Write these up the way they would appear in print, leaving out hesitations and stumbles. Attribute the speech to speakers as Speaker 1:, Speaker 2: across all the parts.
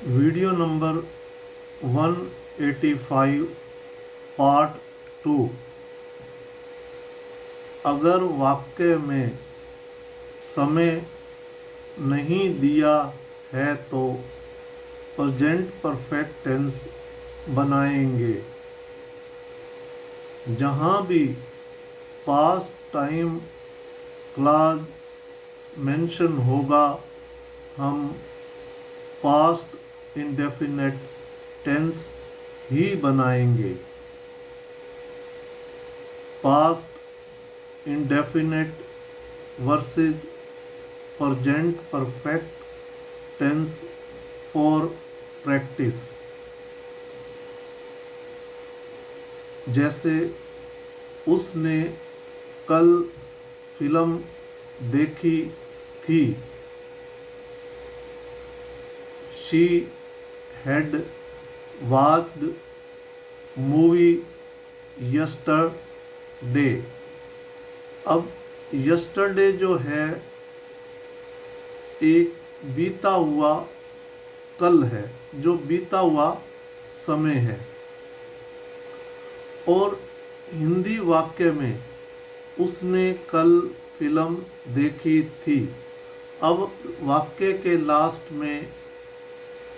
Speaker 1: Video number 185 part 2। अगर वाक्य में समय नहीं दिया है तो प्रेजेंट परफेक्ट टेंस बनाएंगे। जहाँ भी पास्ट टाइम क्लॉज मेंशन होगा हम पास्ट इंडेफिनेट टेंस ही बनाएंगे। Past indefinite versus present perfect tense for practice. जैसे उसने कल फिल्म देखी थी। She had watched movie yesterday। अब yesterday जो है एक बीता हुआ कल है, जो बीता हुआ समय है। और हिंदी वाक्य में उसने कल फिल्म देखी थी। अब वाक्य के लास्ट में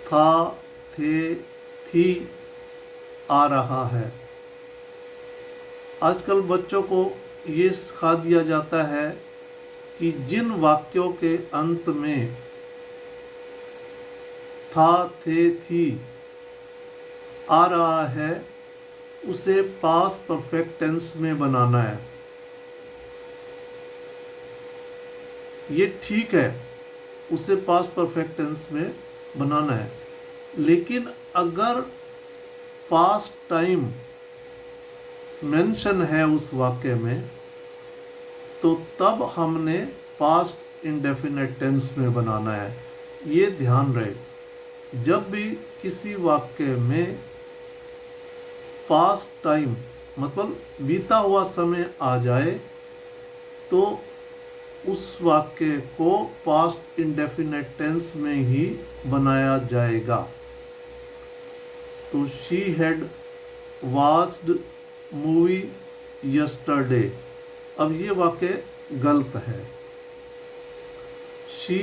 Speaker 1: था, थे, थी आ रहा है। आजकल बच्चों को ये सिखा दिया जाता है कि जिन वाक्यों के अंत में था, थे, थी आ रहा है उसे पास्ट परफेक्ट टेंस में बनाना है। ये ठीक है, उसे पास्ट परफेक्ट टेंस में बनाना है, लेकिन अगर पास्ट टाइम मेंशन है उस वाक्य में तो तब हमने पास्ट इंडेफिनेट टेंस में बनाना है। ये ध्यान रहे, जब भी किसी वाक्य में पास्ट टाइम मतलब बीता हुआ समय आ जाए तो उस वाक्य को पास्ट इंडेफिनेट टेंस में ही बनाया जाएगा। तो she had watched movie yesterday, अब ये वाक्य गलत है। शी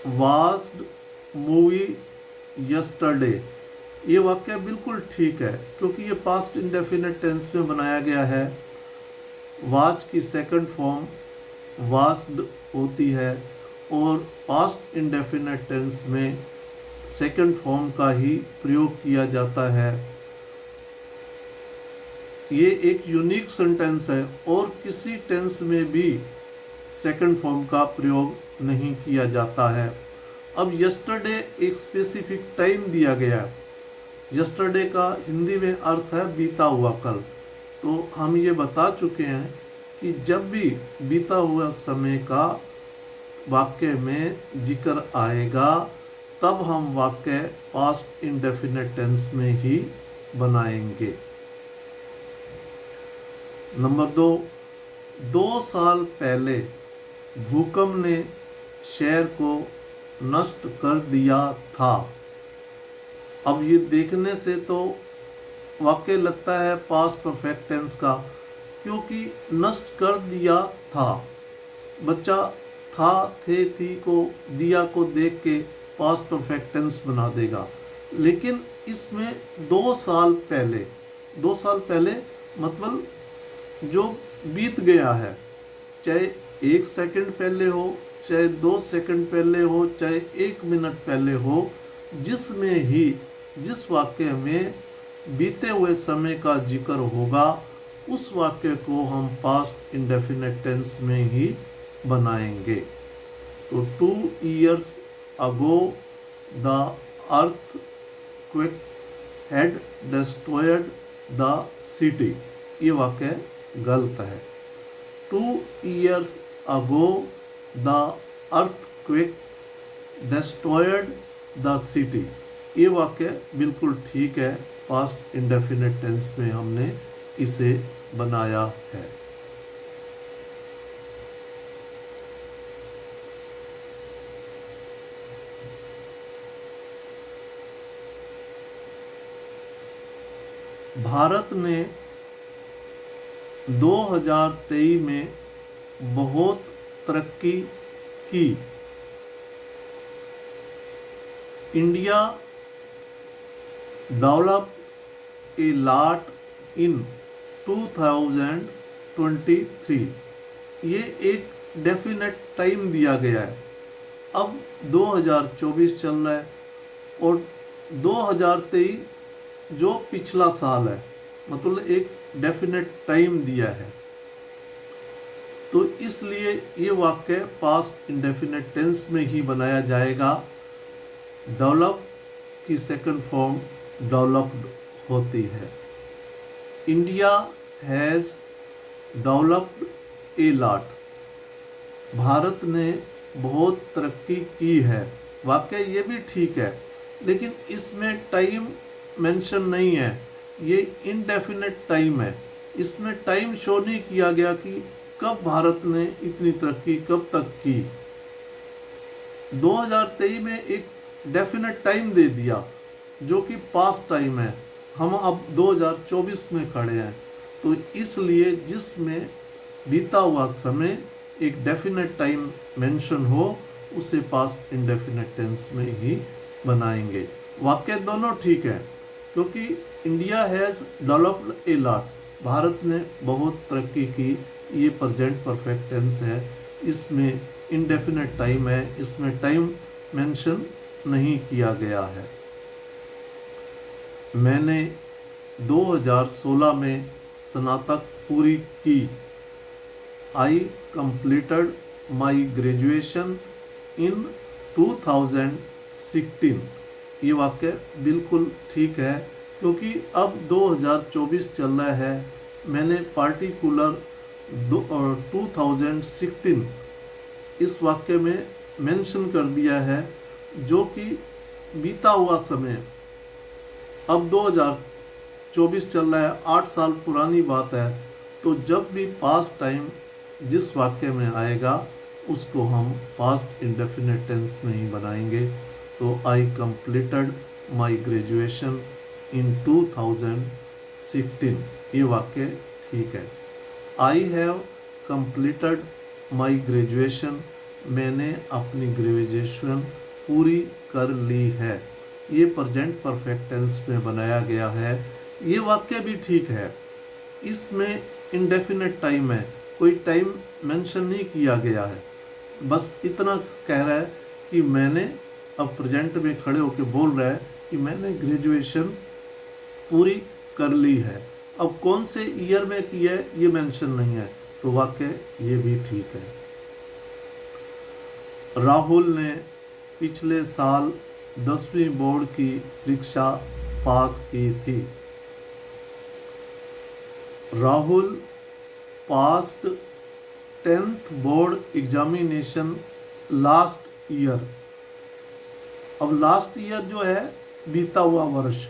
Speaker 1: वॉच्ड मूवी यस्टरडे ये वाक्य बिल्कुल ठीक है, क्योंकि ये पास्ट इंडेफिनेट टेंस में बनाया गया है। वॉच की सेकंड फॉर्म वॉच्ड होती है और पास्ट इंडेफिनेट टेंस में सेकंड फॉर्म का ही प्रयोग किया जाता है। ये एक यूनिक सेंटेंस है और किसी टेंस में भी सेकंड फॉर्म का प्रयोग नहीं किया जाता है। अब यस्टरडे एक स्पेसिफिक टाइम दिया गया है। यस्टरडे का हिंदी में अर्थ है बीता हुआ कल। तो हम ये बता चुके हैं कि जब भी बीता हुआ समय का वाक्य में जिक्र आएगा तब हम वाक्य पास्ट इंडेफिनेट टेंस में ही बनाएंगे। नंबर 2 साल पहले भूकंप ने शहर को नष्ट कर दिया था। अब ये देखने से तो वाक्य लगता है पास्ट परफेक्ट टेंस का, क्योंकि नष्ट कर दिया था। बच्चा था, थे, थी को, दिया को देख के पास्ट परफेक्ट टेंस बना देगा। लेकिन इसमें 2 साल पहले मतलब जो बीत गया है, चाहे 1 सेकंड पहले हो, चाहे 2 सेकंड पहले हो, चाहे 1 मिनट पहले हो, जिसमें ही जिस वाक्य में बीते हुए समय का जिक्र होगा उस वाक्य को हम पास्ट इंडेफिनेट टेंस में ही बनाएंगे। तो 2 years ago the earthquake had destroyed the city, ये वाक्य गलत है। 2 years ago the earthquake destroyed the city, ये वाक्य बिल्कुल ठीक है। पास्ट इंडेफिनेट टेंस में हमने इसे बनाया है। भारत ने 2023 में बहुत तरक्की की। India developed a lot in 2023। ये एक डेफिनेट टाइम दिया गया है। अब 2024 चल रहा है और 2023 जो पिछला साल है, मतलब एक डेफिनेट टाइम दिया है, तो इसलिए ये वाक्य पास्ट इंडेफिनेट टेंस में ही बनाया जाएगा। डेवलप की सेकंड फॉर्म डेवलप्ड होती है। India has developed a lot. Bharat ने बहुत तरक्की की है। वाक्य ये भी ठीक है, लेकिन इसमें टाइम मेंशन नहीं है, ये इनडेफिनेट टाइम है। इसमें टाइम शो नहीं किया गया कि कब भारत ने इतनी तरक्की कब तक की। 2023 में एक डेफिनेट टाइम दे दिया जो कि पास्ट टाइम है। हम अब 2024 में खड़े हैं, तो इसलिए जिसमें बीता हुआ समय एक डेफिनेट टाइम मेंशन हो उसे पास्ट इंडेफिनेट टेंस में ही बनाएंगे। वाक्य दोनों ठीक है, क्योंकि India has developed a lot, Bharat ने बहुत तरक्की की, ये प्रेजेंट परफेक्ट टेंस है। इसमें इंडेफिनेट टाइम है, इसमें टाइम मेंशन नहीं किया गया है। मैंने 2016 में स्नातक पूरी की। I completed my graduation in 2016। ये वाक्य बिल्कुल ठीक है, क्योंकि अब 2024 चल रहा है। मैंने पार्टिकुलर 2016 इस वाक्य में मेंशन कर दिया है, जो कि बीता हुआ समय, अब 2024 चल रहा है, 8 साल पुरानी बात है। तो जब भी पास्ट टाइम जिस वाक्य में आएगा उसको हम पास्ट इंडेफिनेट टेंस में ही बनाएंगे। तो I completed my graduation in 2016, ये वाक्य ठीक है। I have completed my graduation, मैंने अपनी ग्रेजुएशन पूरी कर ली है, ये प्रेजेंट परफेक्ट टेंस में बनाया गया है। ये वाक्य भी ठीक है। इसमें इंडेफिनेट टाइम है, कोई टाइम मेंशन नहीं किया गया है, बस इतना कह रहा है कि मैंने, अब प्रेजेंट में खड़े होकर बोल रहा है कि मैंने ग्रेजुएशन पूरी कर ली है। अब कौन से ईयर में की है ये मेंशन नहीं है, तो वाक्य ये भी ठीक है। राहुल ने पिछले साल 10वीं बोर्ड की परीक्षा पास की थी। Rahul passed 10th board examination last year. अब लास्ट ईयर जो है बीता हुआ वर्ष,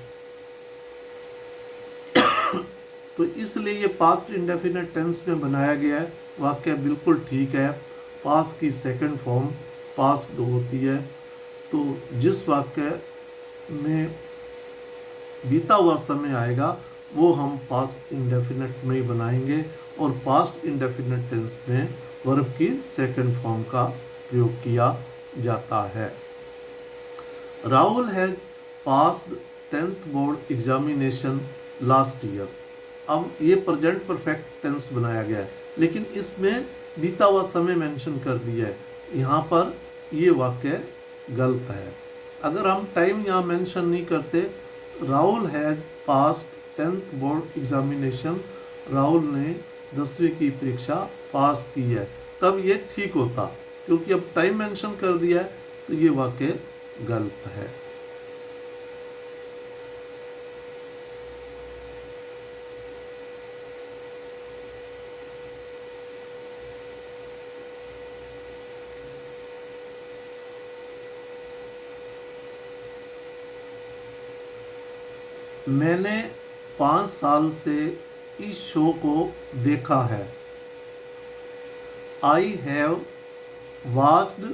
Speaker 1: तो इसलिए ये पास्ट इंडेफिनेट टेंस में बनाया गया है। वाक्य बिल्कुल ठीक है। पास की सेकंड फॉर्म पास्ट होती है, तो जिस वाक्य में बीता हुआ समय आएगा वो हम पास्ट इंडेफिनेट में ही बनाएंगे, और पास्ट इंडेफिनेट टेंस में वर्ब की सेकंड फॉर्म का प्रयोग किया जाता है। Rahul has passed 10th board examination last year. अब ये प्रेजेंट परफेक्ट टेंस बनाया गया है, लेकिन इसमें बीता हुआ समय मेंशन कर दिया है। यहाँ पर ये वाक्य गलत है। अगर हम टाइम यहाँ मेंशन नहीं करते, Rahul has passed 10th board examination, Rahul ने 10वीं की परीक्षा पास की है, तब ये ठीक होता। क्योंकि अब टाइम मेंशन कर दिया है, तो ये वाक्य गलत है। मैंने 5 साल से इस शो को देखा है। I have watched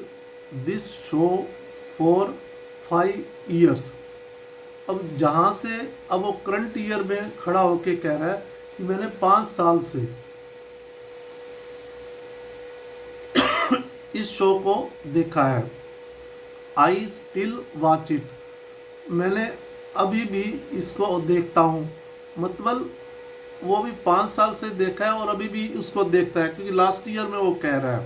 Speaker 1: this show for 5 years। अब जहाँ से अब वो करंट ईयर में खड़ा होके कह रहा है कि मैंने 5 साल से इस शो को देखा है। आई स्टिल वॉच इट, मैंने अभी भी इसको देखता हूँ। मतलब वो भी 5 साल से देखा है और अभी भी उसको देखता है, क्योंकि लास्ट ईयर में वो कह रहा है,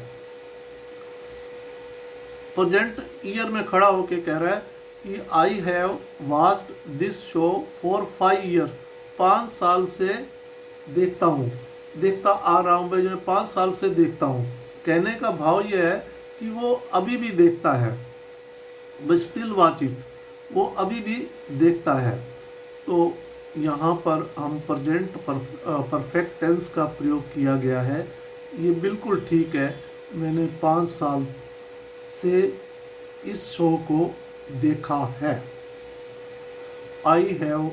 Speaker 1: प्रेजेंट ईयर में खड़ा होके कह रहा है कि I have watched this show for 5 year, 5 साल से देखता हूँ, देखता आ रहा हूँ भाई, मैं 5 साल से देखता हूँ। कहने का भाव यह है कि वो अभी भी देखता है, बट स्टिल वॉच इट, वो अभी भी देखता है। तो यहाँ पर हम प्रेजेंट परफेक्ट टेंस का प्रयोग किया गया है, ये बिल्कुल ठीक है। मैंने 5 साल से इस शो को देखा है। I have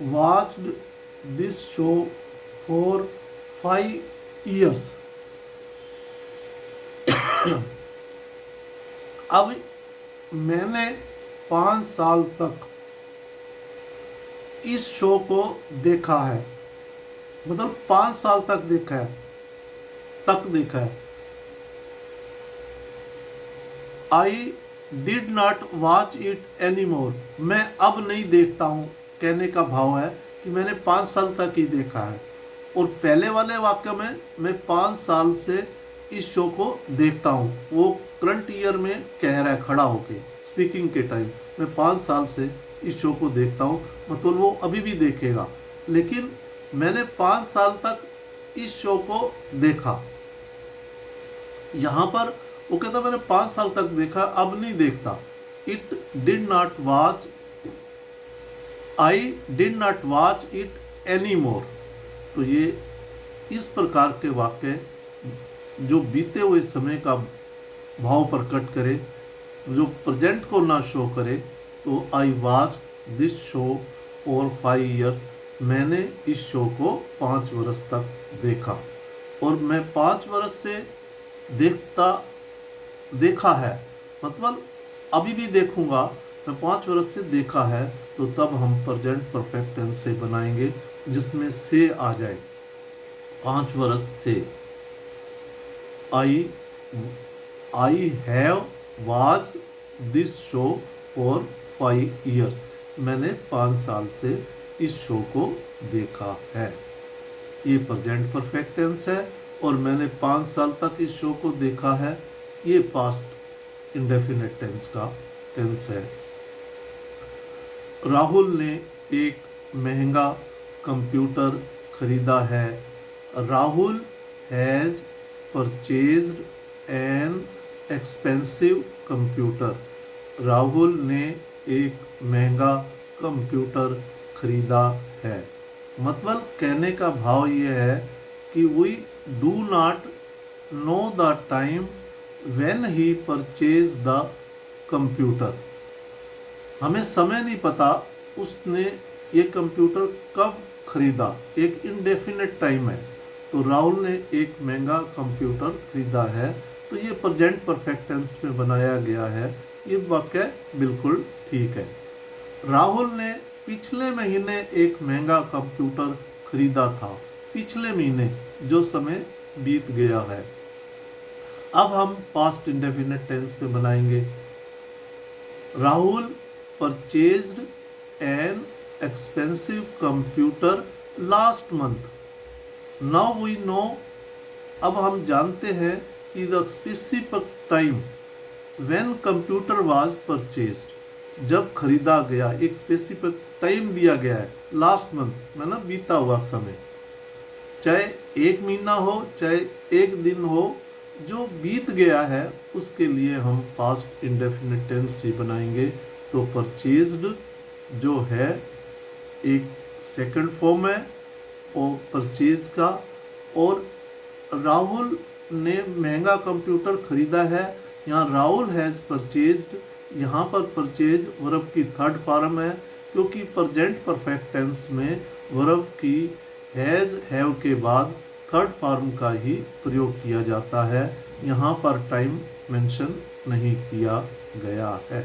Speaker 1: watched this show for 5 years. अब मैंने 5 साल तक इस शो को देखा है, मतलब 5 साल तक देखा है, देखा है। I did not watch it any more, मैं अब नहीं देखता हूँ। कहने का भाव है कि मैंने 5 साल तक ही देखा है। और पहले वाले वाक्य में मैं 5 साल से इस शो को देखता हूँ, वो करंट ईयर में कह रहा है खड़ा होके, स्पीकिंग के टाइम मैं 5 साल से इस शो को देखता हूँ, मतलब वो अभी भी देखेगा। लेकिन मैंने 5 साल तक इस शो को देखा। यहाँ पर वो कहता मैंने 5 साल तक देखा, अब नहीं देखता। It did not watch, I did not watch it any more. तो ये इस प्रकार के वाक्य जो बीते हुए समय का भाव प्रकट करे, जो प्रेजेंट को ना शो करे, तो I watch this show for 5 years, मैंने इस शो को 5 वर्ष तक देखा। और मैं 5 वर्ष से देखा है, मतलब अभी भी देखूंगा, मैं 5 वर्ष से देखा है। तो तब हम प्रेजेंट परफेक्ट टेंस से बनाएंगे जिसमें से आ जाए, 5 वर्ष से। I have watched this show for 5 years, मैंने 5 साल से इस शो को देखा है। ये प्रेजेंट परफेक्ट टेंस है। और मैंने 5 साल तक इस शो को देखा है, ये पास्ट इंडेफिनिट टेंस का टेंस है। राहुल ने एक महंगा कंप्यूटर खरीदा है। Rahul has purchased an expensive computer, Rahul ने एक महंगा कंप्यूटर खरीदा है। मतलब कहने का भाव यह है कि we do not know the time when he purchase the computer, हमें समय नहीं पता उसने ये कंप्यूटर कब खरीदा, एक इनडेफिनेट टाइम है। तो राहुल ने एक महंगा कंप्यूटर खरीदा है, तो ये प्रेजेंट परफेक्ट टेंस में बनाया गया है। ये वाक्य बिल्कुल ठीक है। राहुल ने पिछले महीने एक महंगा कंप्यूटर खरीदा था। पिछले महीने जो समय बीत गया है। अब हम पास्ट इंडेफिनिट टेंस में बनाएंगे। Rahul purchased an expensive computer last month. Now we know, अब हम जानते हैं कि the specific time when computer was purchased, जब खरीदा गया, एक स्पेसिफिक टाइम दिया गया है, लास्ट मंथ में ना, बीता हुआ समय, चाहे 1 महीना हो चाहे 1 दिन हो, जो बीत गया है उसके लिए हम पास्ट इंडेफिनिट टेंस ही बनाएंगे। तो परचेज्ड जो है एक सेकंड फॉर्म है और परचेज का, और राहुल ने महंगा कंप्यूटर खरीदा है, यहाँ राहुल हैज परचेज्ड, यहाँ पर परचेज वर्ब की थर्ड फॉर्म है, क्योंकि प्रेजेंट परफेक्ट टेंस में वर्ब की हैज हैव के बाद थर्ड फॉर्म का ही प्रयोग किया जाता है। यहाँ पर टाइम मेंशन नहीं किया गया है।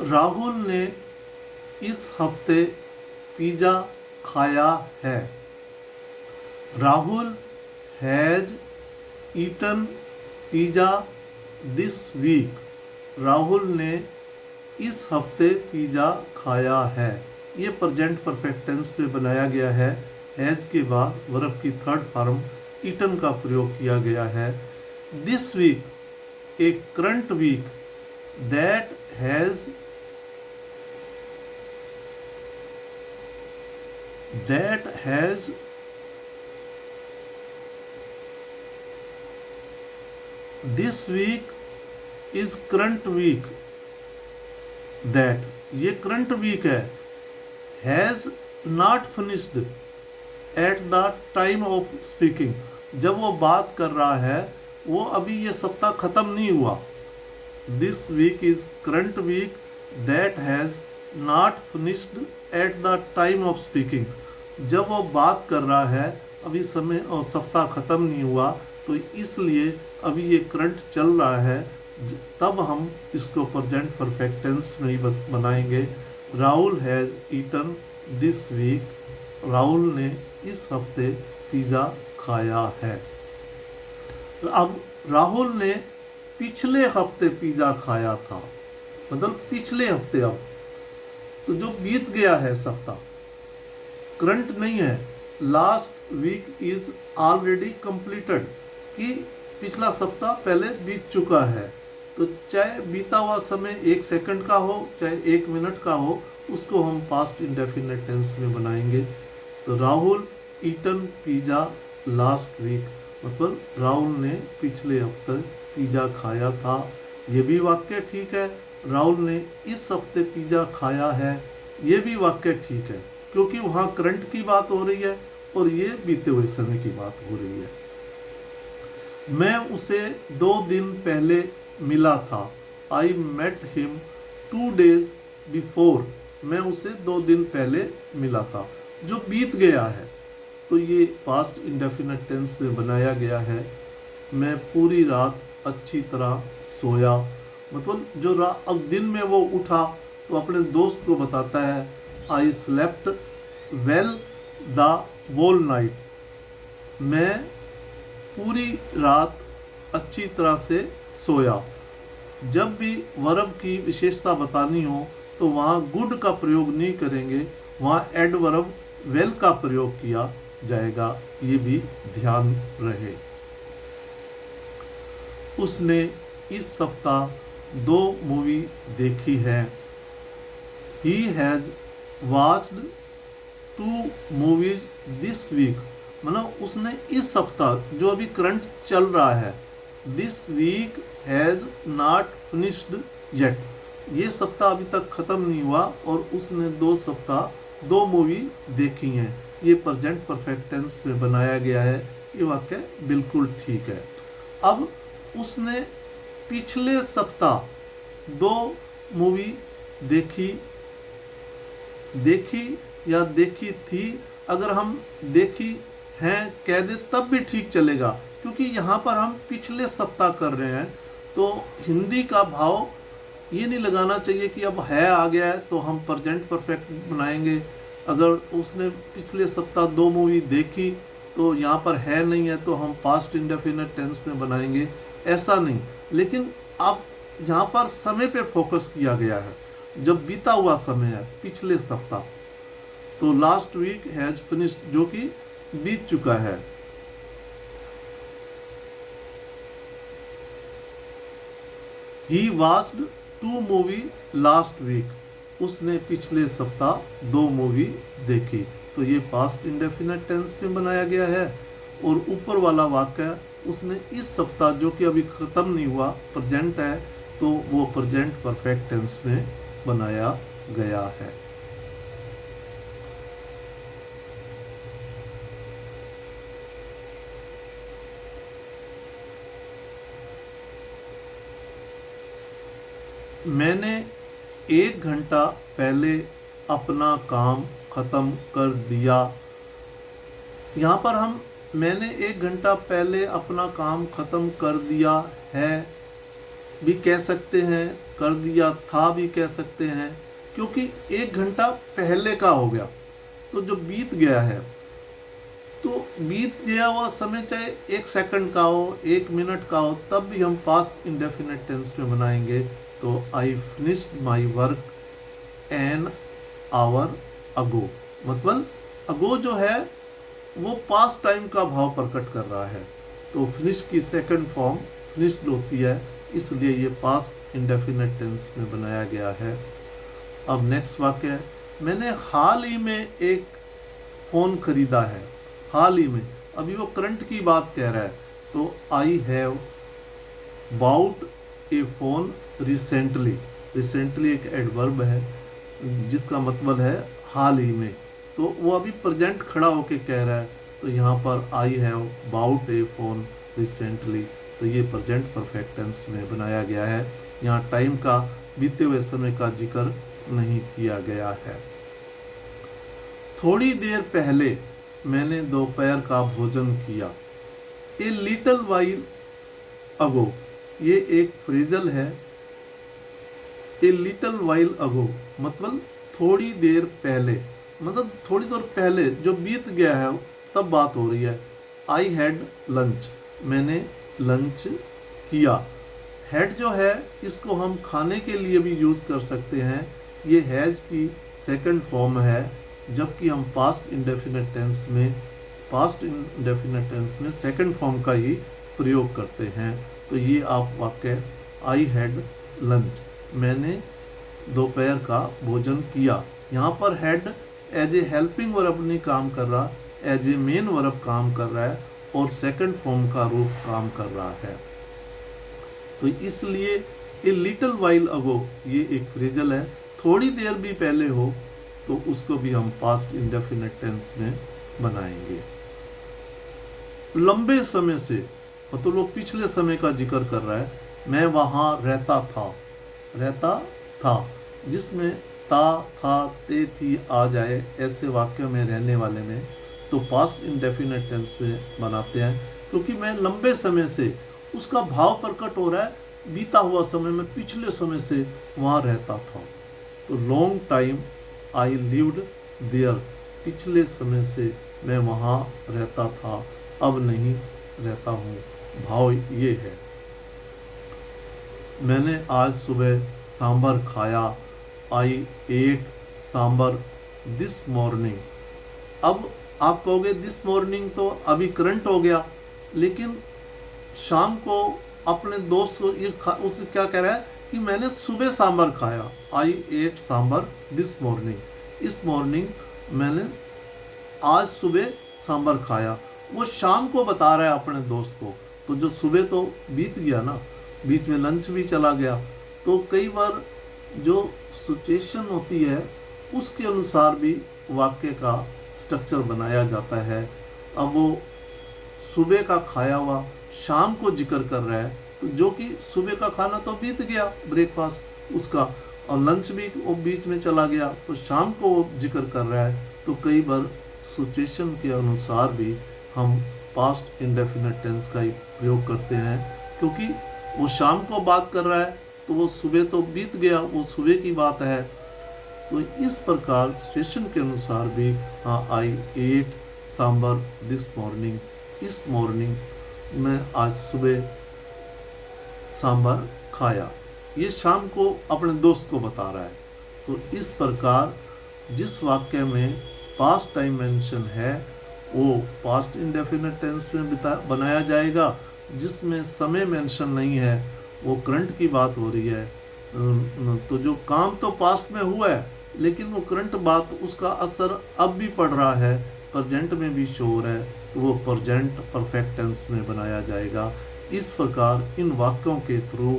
Speaker 1: राहुल ने इस हफ्ते पिज़्ज़ा खाया है। Rahul has eaten pizza this week. Rahul ने इस हफ्ते पिज़्ज़ा खाया है। ये प्रेजेंट परफेक्ट टेंस में बनाया गया है। हैज़ के बाद वर्ब की थर्ड फॉर्म ईटन का प्रयोग किया गया है। This week a current week that has this week is current week that, ये करंट वीक है, has not finished at the time of speaking. जब वो बात कर रहा है वो अभी ये सप्ताह ख़त्म नहीं हुआ। This week is current week that has not finished at the time of speaking. जब वो बात कर रहा है अभी समय और सप्ताह ख़त्म नहीं हुआ, तो इसलिए अभी ये करंट चल रहा है, तब हम इसको प्रेजेंट परफेक्ट टेंस में ही बनाएंगे। Rahul has eaten this week. Rahul ने इस हफ्ते पिज़्ज़ा खाया है। अब राहुल ने पिछले हफ्ते पिज़्ज़ा खाया था, मतलब पिछले हफ्ते। अब तो जो बीत गया है सप्ताह, करंट नहीं है। Last week is already completed, कि पिछला सप्ताह पहले बीत चुका है। तो चाहे बीता हुआ समय 1 सेकंड का हो चाहे 1 मिनट का हो, उसको हम पास्ट इंडेफिनिट टेंस में बनाएंगे। तो Rahul eaten pizza last week, मतलब राहुल ने पिछले हफ्ते पिज़्ज़ा खाया था। ये भी वाक्य ठीक है। राहुल ने इस हफ्ते पिज़्ज़ा खाया है, ये भी वाक्य ठीक है, क्योंकि वहाँ करंट की बात हो रही है और ये बीते हुए समय की बात हो रही है। मैं उसे 2 दिन पहले मिला था। I met him 2 days before. मैं उसे 2 दिन पहले मिला था, जो बीत गया है, तो ये पास्ट इंडेफिनिट टेंस में बनाया गया है। मैं पूरी रात अच्छी तरह सोया, मतलब जो अब दिन में वो उठा तो अपने दोस्त को बताता है I slept well the whole night. मैं पूरी रात अच्छी तरह से सोया। जब भी वर्ब की विशेषता बतानी हो तो वहाँ गुड का प्रयोग नहीं करेंगे, वहाँ एडवर्ब वेल का प्रयोग किया जाएगा, ये भी ध्यान रहे। उसने इस सप्ताह 2 मूवी देखी है। He has watched 2 movies this week, मतलब उसने इस सप्ताह, जो अभी करंट चल रहा है, this week has not finished yet, ये सप्ताह अभी तक ख़त्म नहीं हुआ और उसने 2 मूवी देखी हैं। ये प्रेजेंट परफेक्ट टेंस में बनाया गया है। ये वाक्य बिल्कुल ठीक है। अब उसने पिछले सप्ताह 2 मूवी देखी या देखी थी। अगर हम देखी हैं कह दे तब भी ठीक चलेगा, क्योंकि यहाँ पर हम पिछले सप्ताह कर रहे हैं, तो हिंदी का भाव ये नहीं लगाना चाहिए कि अब है आ गया है तो हम प्रेजेंट परफेक्ट बनाएंगे। अगर उसने पिछले सप्ताह 2 मूवी देखी तो यहाँ पर है नहीं है तो हम पास्ट इंडेफिनिट टेंस में बनाएंगे, ऐसा नहीं। लेकिन अब यहाँ पर समय पे फोकस किया गया है, जब बीता हुआ समय है पिछले सप्ताह, तो लास्ट वीक हैज फिनिश्ड जो कि बीत चुका है। ही वॉच्ड 2 मूवी लास्ट वीक, उसने पिछले सप्ताह 2 मूवी देखी, तो ये पास्ट इंडेफिनिट टेंस में बनाया गया है। और ऊपर वाला वाक्य उसने इस सप्ताह, जो कि अभी ख़त्म नहीं हुआ, प्रेजेंट है, तो वो प्रेजेंट परफेक्ट टेंस में बनाया गया है। मैंने 1 घंटा पहले अपना काम ख़त्म कर दिया। यहाँ पर मैंने 1 घंटा पहले अपना काम ख़त्म कर दिया है, भी कह सकते हैं, कर दिया था भी कह सकते हैं, क्योंकि 1 घंटा पहले का हो गया। तो जो बीत गया है, तो बीत गया हुआ समय चाहे 1 सेकंड का हो, 1 मिनट का हो, तब भी हम पास्ट इंडेफिनिट टेंस में बनाएंगे। तो I finished my work an hour ago, मतलब अगो जो है वो पास्ट टाइम का भाव प्रकट कर रहा है। तो फिनिश की सेकंड फॉर्म फिनिश्ड होती है, इसलिए ये पास्ट इंडेफिनिट टेंस में बनाया गया है। अब नेक्स्ट वाक्य है, मैंने हाल ही में एक फ़ोन खरीदा है। हाल ही में, अभी वो करंट की बात कह रहा है। तो I have bought a phone recently. Recently एक एडवर्ब है जिसका मतलब है हाल ही में, तो वो अभी प्रेजेंट खड़ा होके कह रहा है। तो यहाँ पर I have bought a phone recently, तो ये प्रेजेंट परफेक्ट टेंस में बनाया गया है। यहाँ टाइम का, बीते हुए समय का जिक्र नहीं किया गया है। थोड़ी देर पहले मैंने दोपहर का भोजन किया। ए लिटल वाइल अगो, ये एक फ्रेजल है। ए लिटल वाइल अगो मतलब थोड़ी देर पहले, मतलब थोड़ी देर पहले जो बीत गया है तब बात हो रही है। आई हैड लंच, मैंने लंच किया। हैड जो है इसको हम खाने के लिए भी यूज़ कर सकते हैं। ये हैज़ की सेकंड फॉर्म है, जबकि हम पास्ट इंडेफिनिट टेंस में सेकंड फॉर्म का ही प्रयोग करते हैं। तो ये आप वाक्य आई हैड लंच, मैंने दोपहर का भोजन किया। यहाँ पर had as a helping verb नहीं काम कर रहा, एज ए मेन वर्ब काम कर रहा है और सेकंड फॉर्म का रूप काम कर रहा है। तो इसलिए ए लिटिल वाइल अगो ये एक फ्रेजल है। थोड़ी देर भी पहले हो तो उसको भी हम पास्ट इंडेफिनिट टेंस में बनाएंगे। लंबे समय से, तो लोग पिछले समय का जिक्र कर रहा है। मैं वहाँ रहता था, जिसमें था, ते, थी आ जाए ऐसे वाक्य में रहने वाले में तो पास्ट इंडेफिनिट टेंस में बनाते हैं, क्योंकि मैं लंबे समय से, उसका भाव प्रकट हो रहा है बीता हुआ समय में, पिछले समय से वहाँ रहता था। तो long time I lived there, पिछले समय से मैं वहाँ रहता था, अब नहीं रहता हूँ, भाव ये है। मैंने आज सुबह सांभर खाया। आई एट सांभर दिस मॉर्निंग। अब आप कहोगे दिस मॉर्निंग तो अभी करंट हो गया, लेकिन शाम को अपने दोस्त को ये उससे क्या कह रहा है कि मैंने सुबह सांभर खाया। आई एट सांभर दिस मॉर्निंग, इस मॉर्निंग मैंने आज सुबह सांभर खाया। वो शाम को बता रहा है अपने दोस्त को, तो जो सुबह तो बीत गया ना, बीच में लंच भी चला गया। तो कई बार जो सिचुएशन होती है उसके अनुसार भी वाक्य का स्ट्रक्चर बनाया जाता है। अब वो सुबह का खाया हुआ शाम को जिक्र कर रहा है, तो जो कि सुबह का खाना तो बीत गया, ब्रेकफास्ट उसका, और लंच भी वो बीच में चला गया, तो शाम को वो जिक्र कर रहा है। तो कई बार सिचुएशन के अनुसार भी हम पास्ट इंडेफिनिट टेंस का ही प्रयोग करते हैं, क्योंकि वो शाम को बात कर रहा है तो वो सुबह तो बीत गया, वो सुबह की बात है। तो इस प्रकार सिचुएशन के अनुसार भी हाँ, आई एट सांभर दिस मॉर्निंग, इस मॉर्निंग में आज सुबह सांभर खाया, ये शाम को अपने दोस्त को बता रहा है। तो इस प्रकार जिस वाक्य में पास्ट टाइम मेंशन है वो पास्ट इंडेफिनिट टेंस में बनाया जाएगा। जिसमें समय मेंशन नहीं है, वो करंट की बात हो रही है, तो जो काम तो पास्ट में हुआ है लेकिन वो करंट बात, उसका असर अब भी पड़ रहा है, प्रेजेंट में भी शो हो रहा है, तो वो प्रेजेंट परफेक्ट टेंस में बनाया जाएगा। इस प्रकार इन वाक्यों के थ्रू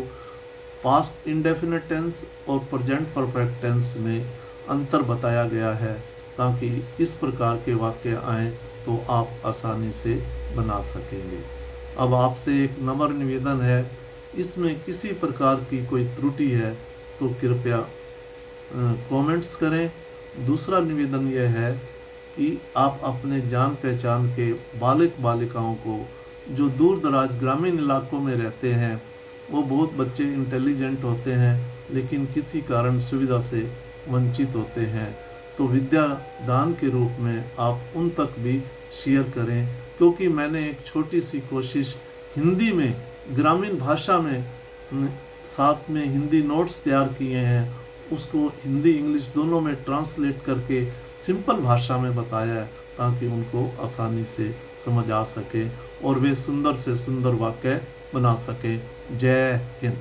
Speaker 1: पास्ट इंडेफिनिट टेंस और प्रेजेंट परफेक्ट टेंस में अंतर बताया गया है, ताकि इस प्रकार के वाक्य आएँ तो आप आसानी से बना सकेंगे। अब आपसे एक नम्र निवेदन है, इसमें किसी प्रकार की कोई त्रुटि है तो कृपया कमेंट्स करें। दूसरा निवेदन यह है कि आप अपने जान पहचान के बालक बालिकाओं को जो दूर दराज ग्रामीण इलाकों में रहते हैं वो बहुत बच्चे इंटेलिजेंट होते हैं लेकिन किसी कारण सुविधा से वंचित होते हैं। तो विद्या दान के रूप में आप उन तक भी शेयर करें, क्योंकि मैंने एक छोटी सी कोशिश हिंदी में, ग्रामीण भाषा में, साथ में हिंदी नोट्स तैयार किए हैं, उसको हिंदी इंग्लिश दोनों में ट्रांसलेट करके सिंपल भाषा में बताया है, ताकि उनको आसानी से समझ आ सके और वे सुंदर से सुंदर वाक्य बना सके। जय हिंद।